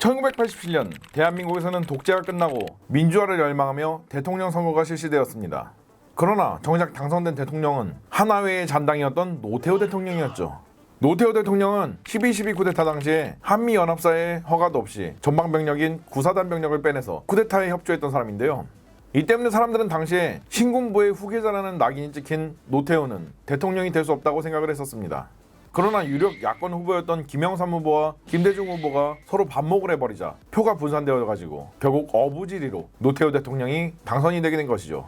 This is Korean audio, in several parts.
1987년 대한민국에서는 독재가 끝나고 민주화를 열망하며 대통령 선거가 실시되었습니다. 그러나 정작 당선된 대통령은 하나회의 잔당이었던 노태우 대통령이었죠. 노태우 대통령은 12.12 쿠데타 당시에 한미연합사의 허가도 없이 전방병력인 구사단 병력을 빼내서 쿠데타에 협조했던 사람인데요. 이 때문에 사람들은 당시에 신군부의 후계자라는 낙인이 찍힌 노태우는 대통령이 될 수 없다고 생각을 했었습니다. 그러나 유력 야권 후보였던 김영삼 후보와 김대중 후보가 서로 반목을 해버리자 표가 분산되어가지고 결국 어부지리로 노태우 대통령이 당선이 되게 된 것이죠.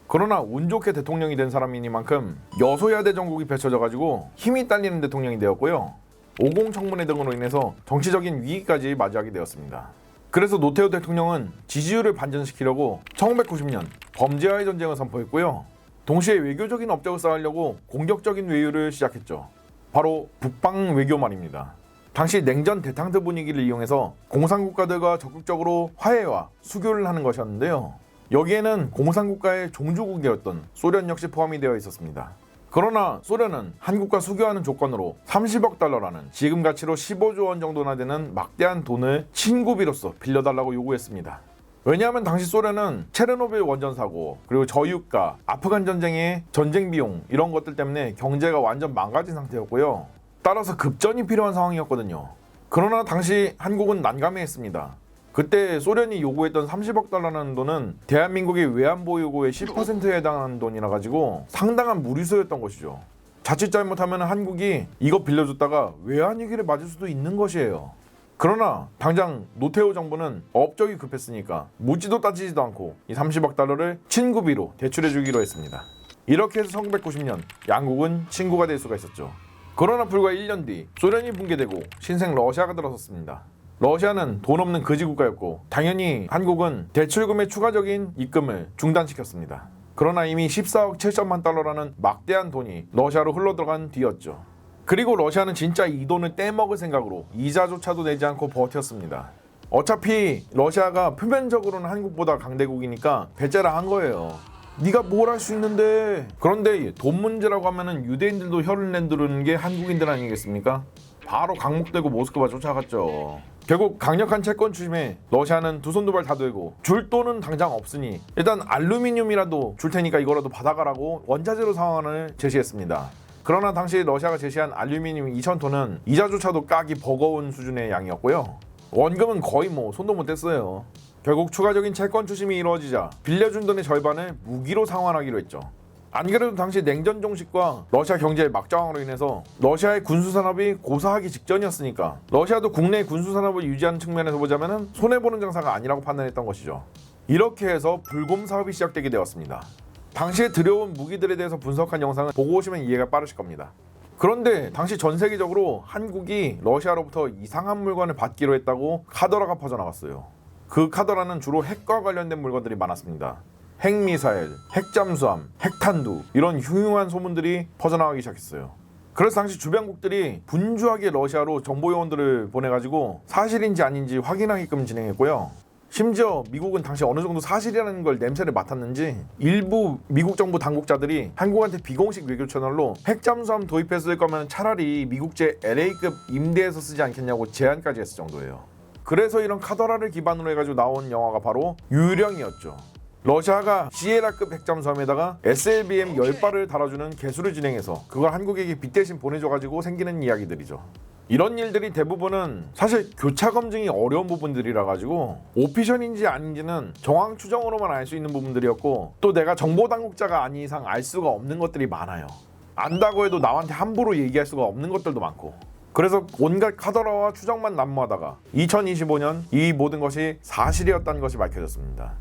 그러나 운 좋게 대통령이 된 사람이니만큼 여소야대 정국이 펼쳐져가지고 힘이 딸리는 대통령이 되었고요. 50 청문회 등으로 인해서 정치적인 위기까지 맞이하게 되었습니다. 그래서 노태우 대통령은 지지율을 반전시키려고 1990년 범죄와의 전쟁을 선포했고요. 동시에 외교적인 업적을 쌓으려고 공격적인 외유를 시작했죠. 바로 북방 외교 말입니다. 당시 냉전 대탕트 분위기를 이용해서 공산국가들과 적극적으로 화해와 수교를 하는 것이었는데요. 여기에는 공산국가의 종주국이었던 소련 역시 포함이 되어 있었습니다. 그러나 소련은 한국과 수교하는 조건으로 30억 달러라는 지금 가치로 15조 원 정도나 되는 막대한 돈을 친구비로서 빌려달라고 요구했습니다. 왜냐하면 당시 소련은 체르노빌 원전 사고, 그리고 저유가, 아프간 전쟁의 전쟁 비용 이런 것들 때문에 경제가 완전 망가진 상태였고요. 따라서 급전이 필요한 상황이었거든요. 그러나 당시 한국은 난감해했습니다. 그때 소련이 요구했던 30억 달러라는 돈은 대한민국의 외환보 요구의 10%에 해당하는 돈이라 가지고 상당한 무리수였던 것이죠. 자칫 잘못하면 한국이 이거 빌려줬다가 외환위기를 맞을 수도 있는 것이에요. 그러나 당장 노태우 정부는 업적이 급했으니까 묻지도 따지지도 않고 이 30억 달러를 친구비로 대출해주기로 했습니다. 이렇게 해서 1990년 양국은 친구가 될 수가 있었죠. 그러나 불과 1년 뒤 소련이 붕괴되고 신생 러시아가 들어섰습니다. 러시아는 돈 없는 거지 국가였고 당연히 한국은 대출금의 추가적인 입금을 중단시켰습니다. 그러나 이미 14억 7천만 달러라는 막대한 돈이 러시아로 흘러들어간 뒤였죠. 그리고 러시아는 진짜 이 돈을 떼먹을 생각으로 이자조차도 내지 않고 버텼습니다. 어차피 러시아가 표면적으로는 한국보다 강대국이니까 배째라 한 거예요. 네가 뭘 할 수 있는데. 그런데 돈 문제라고 하면은 유대인들도 혀를 내두르는 게 한국인들 아니겠습니까? 바로 강목되고 모스크바 쫓아갔죠. 결국 강력한 채권 추심에 러시아는 두 손 두 발 다 들고 줄 돈은 당장 없으니 일단 알루미늄이라도 줄 테니까 이거라도 받아가라고 원자재로 상황을 제시했습니다. 그러나 당시 러시아가 제시한 알루미늄 2,000톤은 이자조차도 까기 버거운 수준의 양이었고요. 원금은 거의 손도 못 댔어요. 결국 추가적인 채권 추심이 이루어지자 빌려준 돈의 절반을 무기로 상환하기로 했죠. 안 그래도 당시 냉전 종식과 러시아 경제의 막장으로 인해서 러시아의 군수산업이 고사하기 직전이었으니까 러시아도 국내 군수산업을 유지하는 측면에서 보자면 손해보는 장사가 아니라고 판단했던 것이죠. 이렇게 해서 불곰 사업이 시작되게 되었습니다. 당시에 들여온 무기들에 대해서 분석한 영상을 보고 오시면 이해가 빠르실 겁니다. 그런데 당시 전 세계적으로 한국이 러시아로부터 이상한 물건을 받기로 했다고 카더라가 퍼져나갔어요. 그 카더라는 주로 핵과 관련된 물건들이 많았습니다. 핵미사일, 핵잠수함, 핵탄두 이런 흉흉한 소문들이 퍼져나가기 시작했어요. 그래서 당시 주변국들이 분주하게 러시아로 정보요원들을 보내가지고 사실인지 아닌지 확인하게끔 진행했고요. 심지어 미국은 당시 어느 정도 사실이라는 걸 냄새를 맡았는지 일부 미국 정부 당국자들이 한국한테 비공식 외교 채널로 핵잠수함 도입했을 거면 차라리 미국제 LA급 임대해서 쓰지 않겠냐고 제안까지 했을 정도예요. 그래서 이런 카더라를 기반으로 해가지고 나온 영화가 바로 유령이었죠. 러시아가 시에라급 핵잠수함에다가 SLBM 10발을 달아주는 개수를 진행해서 그걸 한국에게 빚 대신 보내줘가지고 생기는 이야기들이죠. 이런 일들이 대부분은 사실 교차 검증이 어려운 부분들이라 가지고 오피셜인지 아닌지는 정황 추정으로만 알 수 있는 부분들이었고 또 내가 정보당국자가 아닌 이상 알 수가 없는 것들이 많아요. 안다고 해도 남한테 함부로 얘기할 수가 없는 것들도 많고 그래서 온갖 카더라와 추정만 난무하다가 2025년 이 모든 것이 사실이었다는 것이 밝혀졌습니다.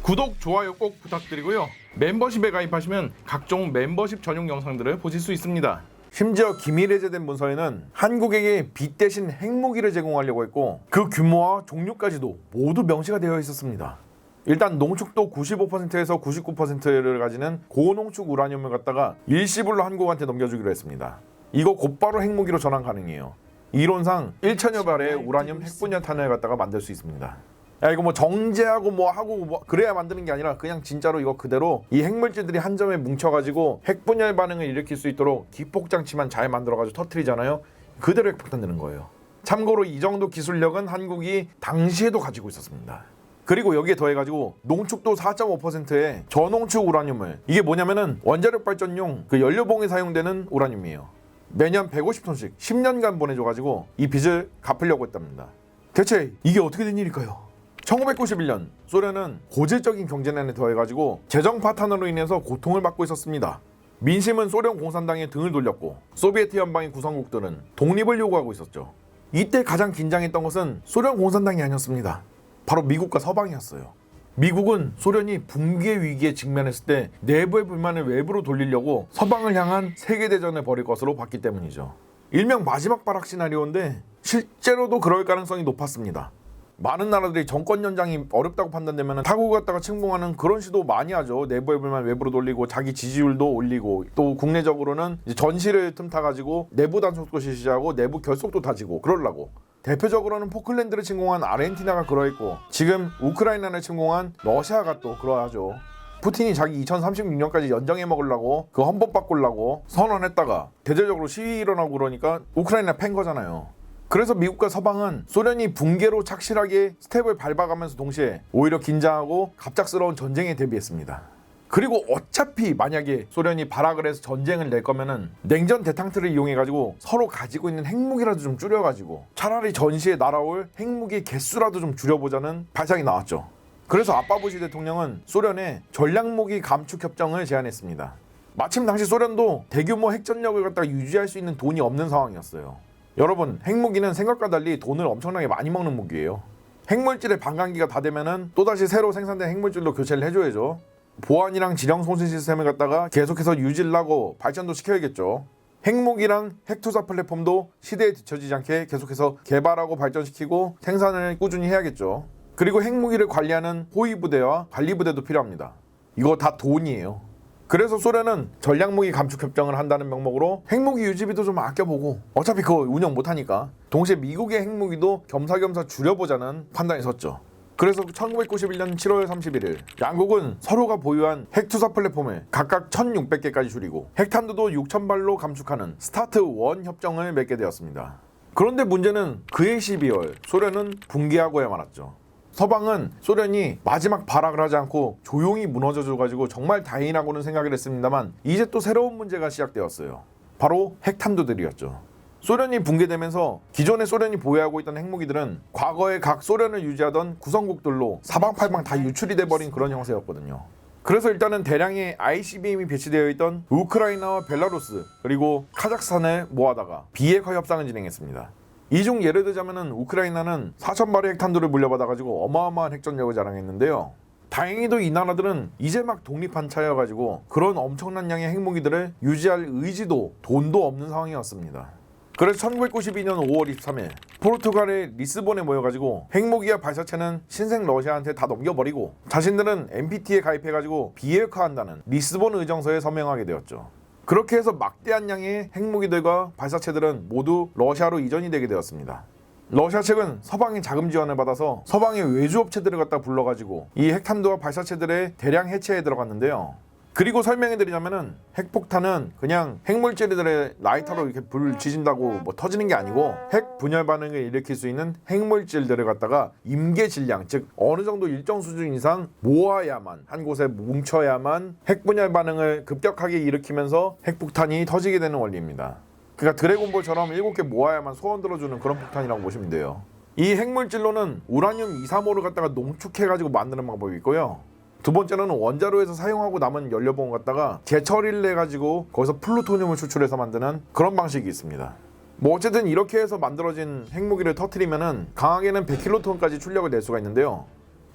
구독, 좋아요 꼭 부탁드리고요. 멤버십에 가입하시면 각종 멤버십 전용 영상들을 보실 수 있습니다. 심지어 기밀 해제된 문서에는 한국에게 빚 대신 핵무기를 제공하려고 했고 그 규모와 종류까지도 모두 명시가 되어 있었습니다. 일단 농축도 95%에서 99%를 가지는 고농축 우라늄을 갖다가 일시불로 한국한테 넘겨주기로 했습니다. 이거 곧바로 핵무기로 전환 가능해요. 이론상 1천여 발의 우라늄 핵분열탄을 갖다가 만들 수 있습니다. 야 이거 정제하고 하고 그래야 만드는 게 아니라 그냥 진짜로 이거 그대로 이 핵물질들이 한 점에 뭉쳐가지고 핵분열 반응을 일으킬 수 있도록 기폭장치만 잘 만들어가지고 터트리잖아요. 그대로 핵폭탄 되는 거예요. 참고로 이 정도 기술력은 한국이 당시에도 가지고 있었습니다. 그리고 여기에 더해가지고 농축도 4.5%의 저농축 우라늄을, 이게 뭐냐면은 원자력 발전용 그 연료봉에 사용되는 우라늄이에요. 매년 150톤씩 10년간 보내줘가지고 이 빚을 갚으려고 했답니다. 대체 이게 어떻게 된 일일까요? 1991년 소련은 고질적인 경제난에 더해가지고 재정 파탄으로 인해서 고통을 받고 있었습니다. 민심은 소련 공산당에 등을 돌렸고 소비에트 연방의 구성국들은 독립을 요구하고 있었죠. 이때 가장 긴장했던 것은 소련 공산당이 아니었습니다. 바로 미국과 서방이었어요. 미국은 소련이 붕괴 위기에 직면했을 때 내부의 불만을 외부로 돌리려고 서방을 향한 세계대전을 벌일 것으로 봤기 때문이죠. 일명 마지막 발악 시나리오인데 실제로도 그럴 가능성이 높았습니다. 많은 나라들이 정권 연장이 어렵다고 판단되면 타국 갖다가 침공하는 그런 시도 많이 하죠. 내부의 불만 외부로 돌리고 자기 지지율도 올리고, 또 국내적으로는 이제 전시를 틈타가지고 내부 단속도 실시하고 내부 결속도 다지고 그러려고. 대표적으로는 포클랜드를 침공한 아르헨티나가 그러했고, 지금 우크라이나를 침공한 러시아가 또 그러하죠. 푸틴이 자기 2036년까지 연장해 먹으려고 그 헌법 바꾸려고 선언했다가 대대적으로 시위 일어나고 그러니까 우크라이나 팬 거잖아요. 그래서 미국과 서방은 소련이 붕괴로 착실하게 스텝을 밟아가면서 동시에 오히려 긴장하고 갑작스러운 전쟁에 대비했습니다. 그리고 어차피 만약에 소련이 발악을 해서 전쟁을 낼 거면은 냉전 대탕트를 이용해가지고 서로 가지고 있는 핵무기라도 좀 줄여가지고 차라리 전시에 날아올 핵무기 개수라도 좀 줄여보자는 발상이 나왔죠. 그래서 아빠 부시 대통령은 소련에 전략무기 감축 협정을 제안했습니다. 마침 당시 소련도 대규모 핵전력을 갖다가 유지할 수 있는 돈이 없는 상황이었어요. 여러분, 핵무기는 생각과 달리 돈을 엄청나게 많이 먹는 무기예요. 핵물질의 반감기가 다 되면은 또다시 새로 생산된 핵물질로 교체를 해줘야죠. 보안이랑 지령 송신 시스템을 갖다가 계속해서 유지를 하고 발전도 시켜야겠죠. 핵무기랑 핵투사 플랫폼도 시대에 뒤처지지 않게 계속해서 개발하고 발전시키고 생산을 꾸준히 해야겠죠. 그리고 핵무기를 관리하는 호위부대와 관리부대도 필요합니다. 이거 다 돈이에요. 그래서 소련은 전략무기 감축 협정을 한다는 명목으로 핵무기 유지비도 좀 아껴보고, 어차피 그거 운영 못하니까 동시에 미국의 핵무기도 겸사겸사 줄여보자는 판단이 섰죠. 그래서 1991년 7월 31일 양국은 서로가 보유한 핵투사 플랫폼을 각각 1600개까지 줄이고 핵탄두도 6000발로 감축하는 스타트 1 협정을 맺게 되었습니다. 그런데 문제는 그해 12월 소련은 붕괴하고야 말았죠. 서방은 소련이 마지막 발악을 하지 않고 조용히 무너져줘가지고 정말 다행이라고는 생각을 했습니다만, 이제 또 새로운 문제가 시작되었어요. 바로 핵탄두들이었죠. 소련이 붕괴되면서 기존에 소련이 보유하고 있던 핵무기들은 과거에 각 소련을 유지하던 구성국들로 사방팔방 다 유출이 돼버린 그런 형세였거든요. 그래서 일단은 대량의 ICBM이 배치되어 있던 우크라이나와 벨라루스 그리고 카자흐스탄을 모아다가 비핵화 협상을 진행했습니다. 이 중 예를 들자면은 우크라이나는 4000발의 핵탄두를 물려받아가지고 어마어마한 핵전력을 자랑했는데요. 다행히도 이 나라들은 이제 막 독립한 차여가지고 그런 엄청난 양의 핵무기들을 유지할 의지도 돈도 없는 상황이었습니다. 그래서 1992년 5월 23일 포르투갈의 리스본에 모여가지고 핵무기와 발사체는 신생 러시아한테 다 넘겨버리고 자신들은 NPT에 가입해가지고 비핵화한다는 리스본 의정서에 서명하게 되었죠. 그렇게 해서 막대한 양의 핵무기들과 발사체들은 모두 러시아로 이전이 되게 되었습니다. 러시아 측은 서방의 자금 지원을 받아서 서방의 외주업체들을 갖다 불러가지고 이 핵탄두와 발사체들의 대량 해체에 들어갔는데요. 그리고 설명해드리자면은 핵폭탄은 그냥 핵물질들의 라이터로 이렇게 불 지진다고 뭐 터지는 게 아니고 핵 분열 반응을 일으킬 수 있는 핵물질들을 갖다가 임계 질량, 즉 어느 정도 일정 수준 이상 모아야만, 한 곳에 뭉쳐야만 핵 분열 반응을 급격하게 일으키면서 핵폭탄이 터지게 되는 원리입니다. 그러니까 드래곤볼처럼 7개 모아야만 소원 들어주는 그런 폭탄이라고 보시면 돼요. 이 핵물질로는 우라늄 235를 갖다가 농축해가지고 만드는 방법이 있고요. 두 번째는 원자로에서 사용하고 남은 연료봉을 갖다가 재처리를 해가지고 거기서 플루토늄을 추출해서 만드는 그런 방식이 있습니다. 뭐 어쨌든 이렇게 해서 만들어진 핵무기를 터트리면은 강하게는 100킬로톤까지 출력을 낼 수가 있는데요.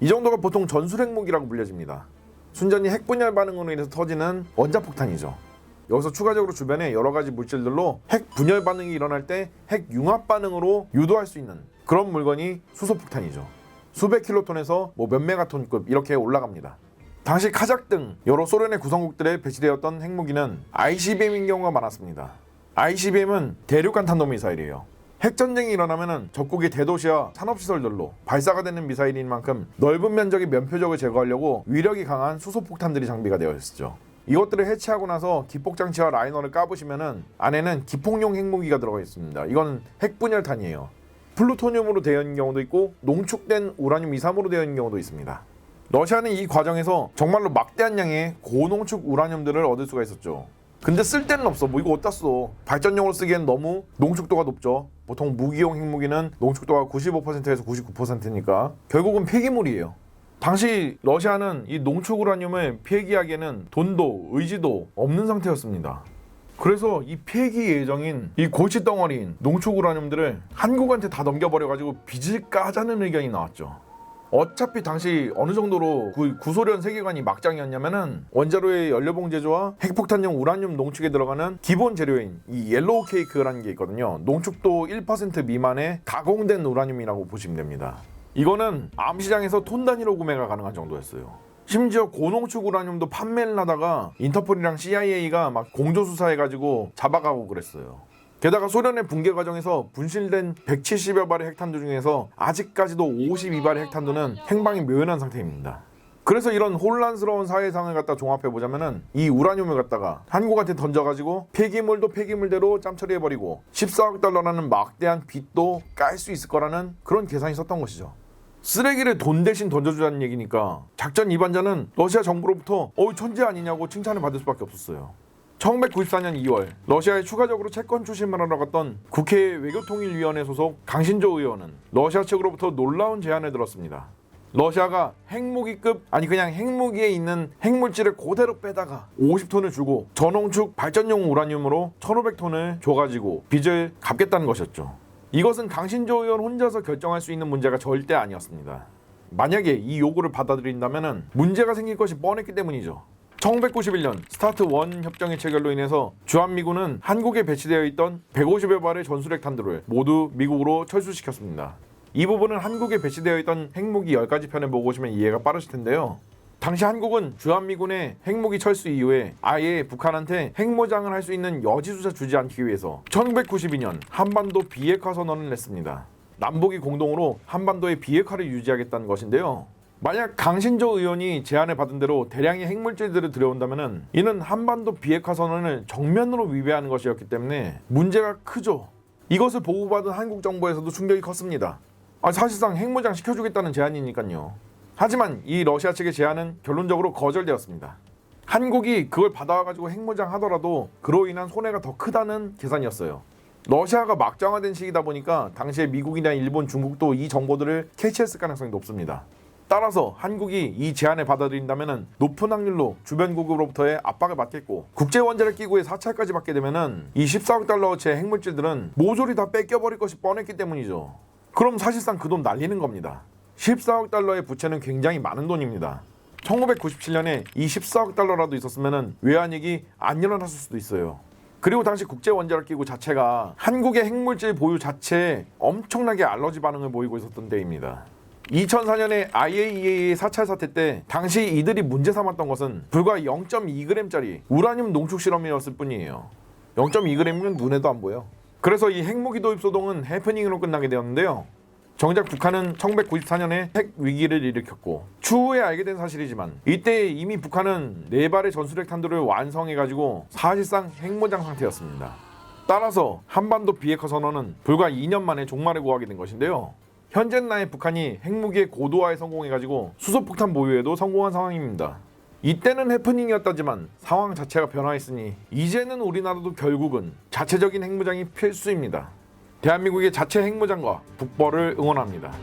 이 정도가 보통 전술 핵무기라고 불려집니다. 순전히 핵분열 반응으로 인해서 터지는 원자폭탄이죠. 여기서 추가적으로 주변에 여러 가지 물질들로 핵 분열 반응이 일어날 때 핵 융합 반응으로 유도할 수 있는 그런 물건이 수소폭탄이죠. 수백 킬로톤에서 뭐 몇 메가톤급 이렇게 올라갑니다. 당시 카자흐 등 여러 소련의 구성국들에 배치되었던 핵무기는 ICBM인 경우가 많았습니다. ICBM은 대륙간 탄도미사일이에요. 핵전쟁이 일어나면 적국의 대도시와 산업시설들로 발사가 되는 미사일인 만큼 넓은 면적의 면표적을 제거하려고 위력이 강한 수소폭탄들이 장비가 되어 있었죠. 이것들을 해체하고 나서 기폭장치와 라이너를 까보시면은 안에는 기폭용 핵무기가 들어가 있습니다. 이건 핵분열탄이에요. 플루토늄으로 되어 있는 경우도 있고 농축된 우라늄 2,3으로 되어 있는 경우도 있습니다. 러시아는 이 과정에서 정말로 막대한 양의 고농축 우라늄들을 얻을 수가 있었죠. 근데 쓸 데는 없어. 뭐 이거 어디다 써? 발전용으로 쓰기엔 너무 농축도가 높죠. 보통 무기용 핵무기는 농축도가 95%에서 99%니까 결국은 폐기물이에요. 당시 러시아는 이 농축 우라늄을 폐기하기에는 돈도 의지도 없는 상태였습니다. 그래서 이 폐기 예정인 이 골칫덩어리인 농축 우라늄들을 한국한테 다 넘겨버려가지고 빚을 까자는 의견이 나왔죠. 어차피 당시 어느 정도로 그 구소련 세계관이 막장이었냐면은 원자로의 연료봉 제조와 핵폭탄용 우라늄 농축에 들어가는 기본 재료인 이 옐로우 케이크라는 게 있거든요. 농축도 1% 미만의 가공된 우라늄이라고 보시면 됩니다. 이거는 암시장에서 톤 단위로 구매가 가능한 정도였어요. 심지어 고농축 우라늄도 판매를 하다가 인터폴이랑 CIA가 막 공조수사해가지고 잡아가고 그랬어요. 게다가 소련의 붕괴 과정에서 분실된 170여 발의 핵탄두 중에서 아직까지도 52발의 핵탄두는 행방이 묘연한 상태입니다. 그래서 이런 혼란스러운 사회상을 갖다 종합해보자면은 이 우라늄을 갖다가 한국한테 던져가지고 폐기물도 폐기물대로 짬처리해버리고 14억 달러라는 막대한 빚도 깔 수 있을 거라는 그런 계산이 있었던 것이죠. 쓰레기를 돈 대신 던져주자는 얘기니까 작전 이반자는 러시아 정부로부터 천재 아니냐고 칭찬을 받을 수밖에 없었어요. 1994년 2월 러시아에 추가적으로 채권 추심을 하러 갔던 국회 외교통일위원회 소속 강신조 의원은 러시아 측으로부터 놀라운 제안을 들었습니다. 러시아가 핵무기급 그냥 핵무기에 있는 핵물질을 그대로 빼다가 50톤을 주고 저농축 발전용 우라늄으로 1,500톤을 줘가지고 빚을 갚겠다는 것이었죠. 이것은 강신조 의원 혼자서 결정할 수 있는 문제가 절대 아니었습니다. 만약에 이 요구를 받아들인다면 문제가 생길 것이 뻔했기 때문이죠. 1991년 스타트 1 협정의 체결로 인해서 주한미군은 한국에 배치되어 있던 150여 발의 전술핵 탄두를 모두 미국으로 철수시켰습니다. 이 부분은 한국에 배치되어 있던 핵무기 10가지 편을 보고 오시면 이해가 빠르실 텐데요. 당시 한국은 주한미군의 핵무기 철수 이후에 아예 북한한테 핵무장을 할 수 있는 여지조차 주지 않기 위해서 1992년 한반도 비핵화 선언을 냈습니다. 남북이 공동으로 한반도의 비핵화를 유지하겠다는 것인데요. 만약 강신조 의원이 제안을 받은 대로 대량의 핵물질들을 들여온다면 이는 한반도 비핵화 선언을 정면으로 위배하는 것이었기 때문에 문제가 크죠. 이것을 보고받은 한국 정부에서도 충격이 컸습니다. 사실상 핵무장 시켜주겠다는 제안이니까요. 하지만 이 러시아 측의 제안은 결론적으로 거절되었습니다. 한국이 그걸 받아와가지고 핵무장 하더라도 그로 인한 손해가 더 크다는 계산이었어요. 러시아가 막장화된 시기다 보니까 당시에 미국이나 일본, 중국도 이 정보들을 캐치했을 가능성이 높습니다. 따라서 한국이 이 제안을 받아들인다면 높은 확률로 주변국으로부터의 압박을 받겠고 국제원자력기구의 사찰까지 받게 되면 이 14억 달러어치의 핵물질들은 모조리 다 뺏겨버릴 것이 뻔했기 때문이죠. 그럼 사실상 그 돈 날리는 겁니다. 14억 달러의 부채는 굉장히 많은 돈입니다. 1997년에 이 14억 달러라도 있었으면 외환위기 안 일어났을 수도 있어요. 그리고 당시 국제원자력기구 자체가 한국의 핵물질 보유 자체에 엄청나게 알러지 반응을 보이고 있었던 때입니다. 2004년에 IAEA 사찰 사태 때 당시 이들이 문제 삼았던 것은 불과 0.2g짜리 우라늄 농축 실험이었을 뿐이에요. 0.2g이면 눈에도 안 보여. 그래서 이 핵무기 도입 소동은 해프닝으로 끝나게 되었는데요. 정작 북한은 1994년에 핵 위기를 일으켰고 추후에 알게 된 사실이지만 이때 이미 북한은 4발의 전술핵 탄두를 완성해가지고 사실상 핵무장 상태였습니다. 따라서 한반도 비핵화 선언은 불과 2년 만에 종말을 구하게 된 것인데요. 현재 나의 북한이 핵무기의 고도화에 성공해가지고 수소폭탄 보유에도 성공한 상황입니다. 이때는 해프닝이었다지만 상황 자체가 변화했으니 이제는 우리나라도 결국은 자체적인 핵무장이 필수입니다. 대한민국의 자체 핵무장과 북벌을 응원합니다.